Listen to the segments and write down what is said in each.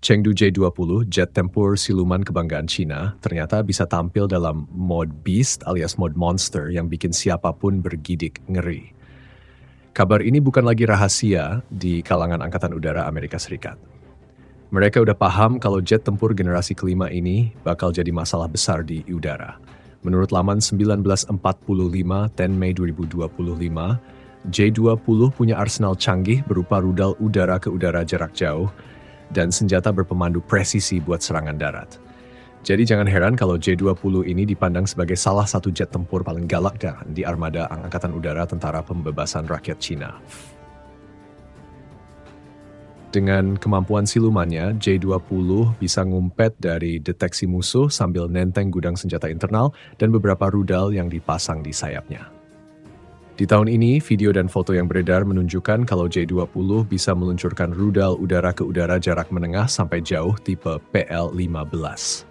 Chengdu J-20, jet tempur siluman kebanggaan Cina, ternyata bisa tampil dalam mode beast alias mode monster yang bikin siapapun bergidik ngeri. Kabar ini bukan lagi rahasia di kalangan Angkatan Udara Amerika Serikat. Mereka udah paham kalau jet tempur generasi kelima ini bakal jadi masalah besar di udara. Menurut laman 1945 10 Mei 2025, J-20 punya arsenal canggih berupa rudal udara ke udara jarak jauh dan senjata berpemandu presisi buat serangan darat. Jadi jangan heran kalau J-20 ini dipandang sebagai salah satu jet tempur paling galak di armada Angkatan Udara Tentara Pembebasan Rakyat Cina. Dengan kemampuan silumannya, J-20 bisa ngumpet dari deteksi musuh sambil nenteng gudang senjata internal dan beberapa rudal yang dipasang di sayapnya. Di tahun ini, video dan foto yang beredar menunjukkan kalau J-20 bisa meluncurkan rudal udara ke udara jarak menengah sampai jauh tipe PL-15.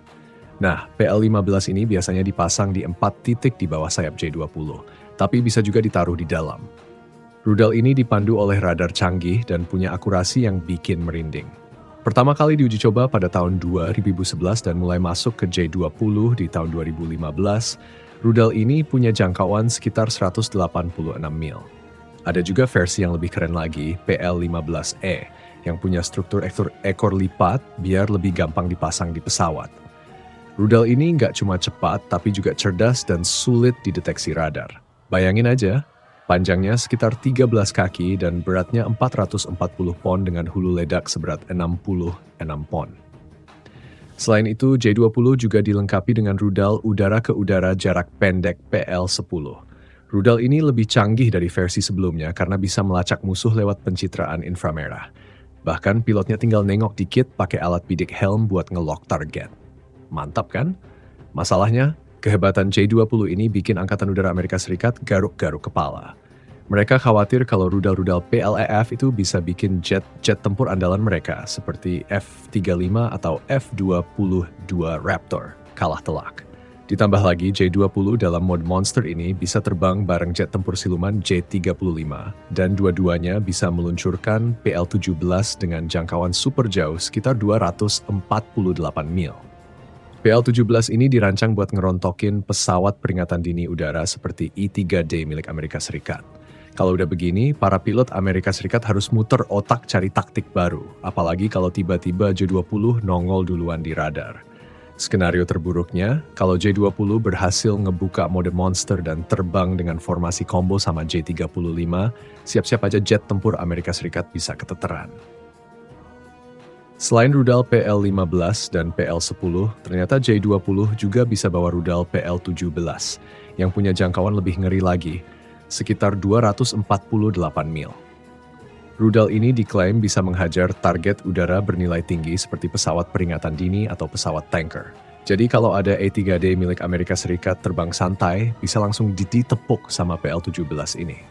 Nah, PL-15 ini biasanya dipasang di 4 titik di bawah sayap J-20, tapi bisa juga ditaruh di dalam. Rudal ini dipandu oleh radar canggih dan punya akurasi yang bikin merinding. Pertama kali diuji coba pada tahun 2011 dan mulai masuk ke J-20 di tahun 2015, rudal ini punya jangkauan sekitar 186 mil. Ada juga versi yang lebih keren lagi, PL-15E, yang punya struktur ekor lipat biar lebih gampang dipasang di pesawat. Rudal ini nggak cuma cepat, tapi juga cerdas dan sulit dideteksi radar. Bayangin aja, panjangnya sekitar 13 kaki dan beratnya 440 pon dengan hulu ledak seberat 66 pon. Selain itu, J-20 juga dilengkapi dengan rudal udara ke udara jarak pendek PL-10. Rudal ini lebih canggih dari versi sebelumnya karena bisa melacak musuh lewat pencitraan inframerah. Bahkan pilotnya tinggal nengok dikit pakai alat bidik helm buat nge-lock target. Mantap kan? Masalahnya, kehebatan J-20 ini bikin Angkatan Udara Amerika Serikat garuk-garuk kepala. Mereka khawatir kalau rudal-rudal PLEF itu bisa bikin jet tempur andalan mereka seperti F-35 atau F-22 Raptor kalah telak. Ditambah lagi J-20 dalam mode monster ini bisa terbang bareng jet tempur siluman J-35 dan dua-duanya bisa meluncurkan PL-17 dengan jangkauan super jauh sekitar 248 mil. PL-17 ini dirancang buat ngerontokin pesawat peringatan dini udara seperti E-3D milik Amerika Serikat. Kalau udah begini, para pilot Amerika Serikat harus muter otak cari taktik baru, apalagi kalau tiba-tiba J-20 nongol duluan di radar. Skenario terburuknya, kalau J-20 berhasil ngebuka mode monster dan terbang dengan formasi combo sama J-35, siap-siap aja jet tempur Amerika Serikat bisa keteteran. Selain rudal PL-15 dan PL-10, ternyata J-20 juga bisa bawa rudal PL-17 yang punya jangkauan lebih ngeri lagi, sekitar 248 mil. Rudal ini diklaim bisa menghajar target udara bernilai tinggi seperti pesawat peringatan dini atau pesawat tanker. Jadi kalau ada E-3D milik Amerika Serikat terbang santai, bisa langsung ditepuk sama PL-17 ini.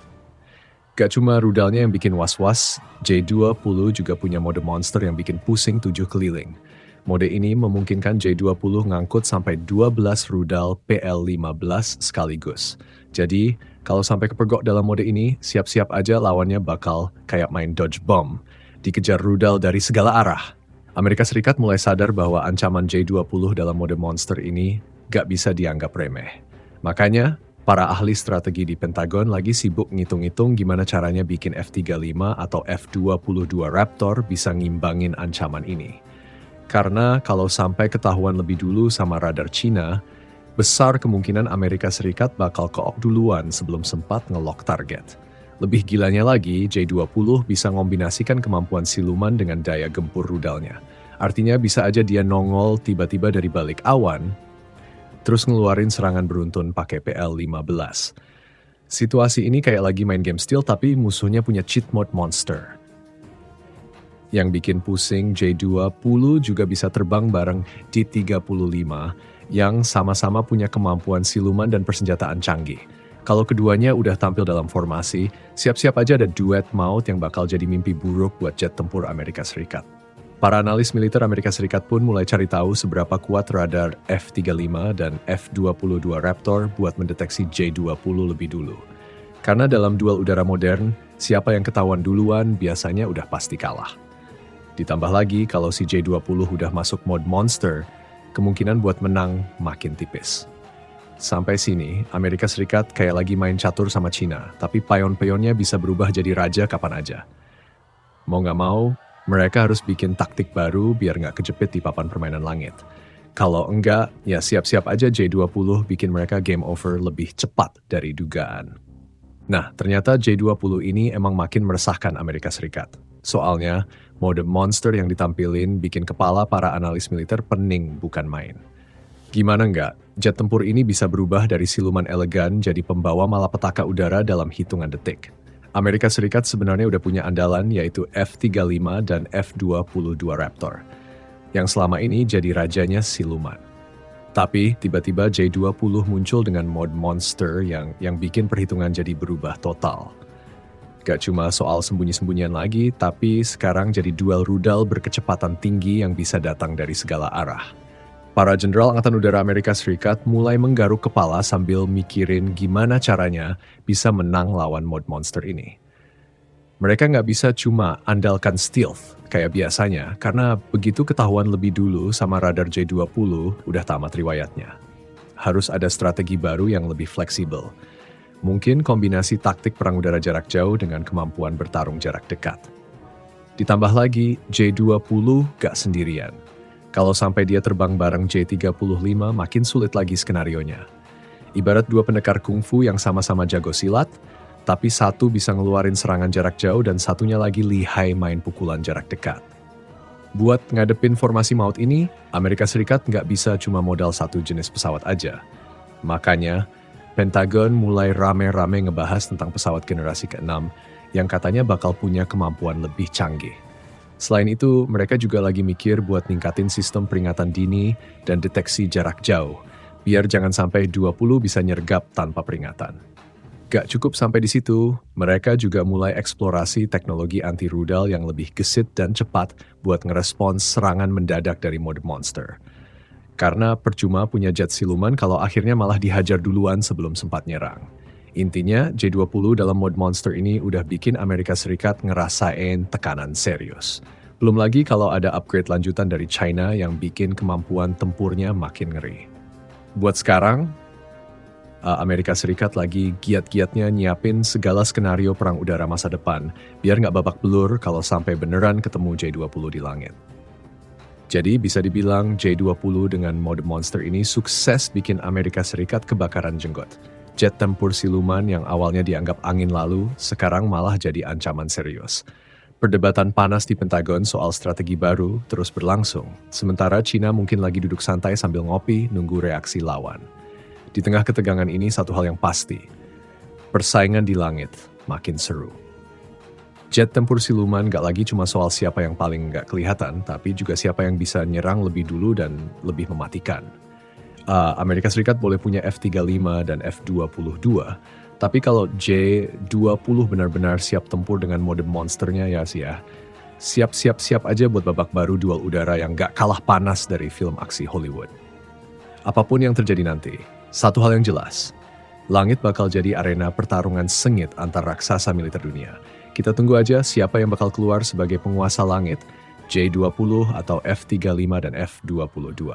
Gak cuma rudalnya yang bikin was-was, J-20 juga punya mode monster yang bikin pusing 7 keliling. Mode ini memungkinkan J-20 ngangkut sampai 12 rudal PL-15 sekaligus. Jadi, kalau sampai kepergok dalam mode ini, siap-siap aja lawannya bakal kayak main dodge bomb, dikejar rudal dari segala arah. Amerika Serikat mulai sadar bahwa ancaman J-20 dalam mode monster ini gak bisa dianggap remeh. Makanya, para ahli strategi di Pentagon lagi sibuk ngitung-ngitung gimana caranya bikin F-35 atau F-22 Raptor bisa ngimbangin ancaman ini. Karena kalau sampai ketahuan lebih dulu sama radar Cina, besar kemungkinan Amerika Serikat bakal keok duluan sebelum sempat nge-lock target. Lebih gilanya lagi, J-20 bisa ngombinasikan kemampuan siluman dengan daya gempur rudalnya. Artinya bisa aja dia nongol tiba-tiba dari balik awan, terus ngeluarin serangan beruntun pakai PL-15. Situasi ini kayak lagi main game stealth tapi musuhnya punya cheat mode monster. Yang bikin pusing, J-20 juga bisa terbang bareng T-35 yang sama-sama punya kemampuan siluman dan persenjataan canggih. Kalau keduanya udah tampil dalam formasi, siap-siap aja ada duet maut yang bakal jadi mimpi buruk buat jet tempur Amerika Serikat. Para analis militer Amerika Serikat pun mulai cari tahu seberapa kuat radar F-35 dan F-22 Raptor buat mendeteksi J-20 lebih dulu. Karena dalam duel udara modern, siapa yang ketahuan duluan biasanya udah pasti kalah. Ditambah lagi kalau si J-20 udah masuk mode monster, kemungkinan buat menang makin tipis. Sampai sini, Amerika Serikat kayak lagi main catur sama Cina, tapi pion-pionnya bisa berubah jadi raja kapan aja. Mau nggak mau, mereka harus bikin taktik baru biar nggak kejepit di papan permainan langit. Kalau enggak, ya siap-siap aja J-20 bikin mereka game over lebih cepat dari dugaan. Nah, ternyata J-20 ini emang makin meresahkan Amerika Serikat. Soalnya, mode monster yang ditampilin bikin kepala para analis militer pening bukan main. Gimana enggak, jet tempur ini bisa berubah dari siluman elegan jadi pembawa malapetaka udara dalam hitungan detik. Amerika Serikat sebenarnya udah punya andalan yaitu F-35 dan F-22 Raptor, yang selama ini jadi rajanya siluman. Tapi tiba-tiba J-20 muncul dengan mode monster yang bikin perhitungan jadi berubah total. Gak cuma soal sembunyi-sembunyian lagi, tapi sekarang jadi duel rudal berkecepatan tinggi yang bisa datang dari segala arah. Para jenderal Angkatan Udara Amerika Serikat mulai menggaruk kepala sambil mikirin gimana caranya bisa menang lawan mode monster ini. Mereka nggak bisa cuma andalkan stealth kayak biasanya, karena begitu ketahuan lebih dulu sama radar J-20, udah tamat riwayatnya. Harus ada strategi baru yang lebih fleksibel. Mungkin kombinasi taktik perang udara jarak jauh dengan kemampuan bertarung jarak dekat. Ditambah lagi, J-20 gak sendirian. Kalau sampai dia terbang bareng J-35, makin sulit lagi skenarionya. Ibarat dua pendekar kungfu yang sama-sama jago silat, tapi satu bisa ngeluarin serangan jarak jauh dan satunya lagi lihai main pukulan jarak dekat. Buat ngadepin formasi maut ini, Amerika Serikat nggak bisa cuma modal satu jenis pesawat aja. Makanya, Pentagon mulai rame-rame ngebahas tentang pesawat generasi ke-6 yang katanya bakal punya kemampuan lebih canggih. Selain itu, mereka juga lagi mikir buat ningkatin sistem peringatan dini dan deteksi jarak jauh, biar jangan sampai 20 bisa nyergap tanpa peringatan. Gak cukup sampai di situ, mereka juga mulai eksplorasi teknologi anti-rudal yang lebih gesit dan cepat buat ngerespons serangan mendadak dari mode monster. Karena percuma punya jet siluman kalau akhirnya malah dihajar duluan sebelum sempat nyerang. Intinya, J-20 dalam mode monster ini udah bikin Amerika Serikat ngerasain tekanan serius. Belum lagi kalau ada upgrade lanjutan dari China yang bikin kemampuan tempurnya makin ngeri. Buat sekarang, Amerika Serikat lagi giat-giatnya nyiapin segala skenario perang udara masa depan, biar nggak babak belur kalau sampai beneran ketemu J-20 di langit. Jadi bisa dibilang J-20 dengan mode monster ini sukses bikin Amerika Serikat kebakaran jenggot. Jet tempur siluman yang awalnya dianggap angin lalu, sekarang malah jadi ancaman serius. Perdebatan panas di Pentagon soal strategi baru terus berlangsung, sementara Cina mungkin lagi duduk santai sambil ngopi nunggu reaksi lawan. Di tengah ketegangan ini satu hal yang pasti, persaingan di langit makin seru. Jet tempur siluman gak lagi cuma soal siapa yang paling gak kelihatan, tapi juga siapa yang bisa nyerang lebih dulu dan lebih mematikan. Amerika Serikat boleh punya F-35 dan F-22, tapi kalau J-20 benar-benar siap tempur dengan mode monsternya ya sih ya, siap-siap aja buat babak baru duel udara yang gak kalah panas dari film aksi Hollywood. Apapun yang terjadi nanti, satu hal yang jelas, langit bakal jadi arena pertarungan sengit antar raksasa militer dunia. Kita tunggu aja siapa yang bakal keluar sebagai penguasa langit, J-20 atau F-35 dan F-22.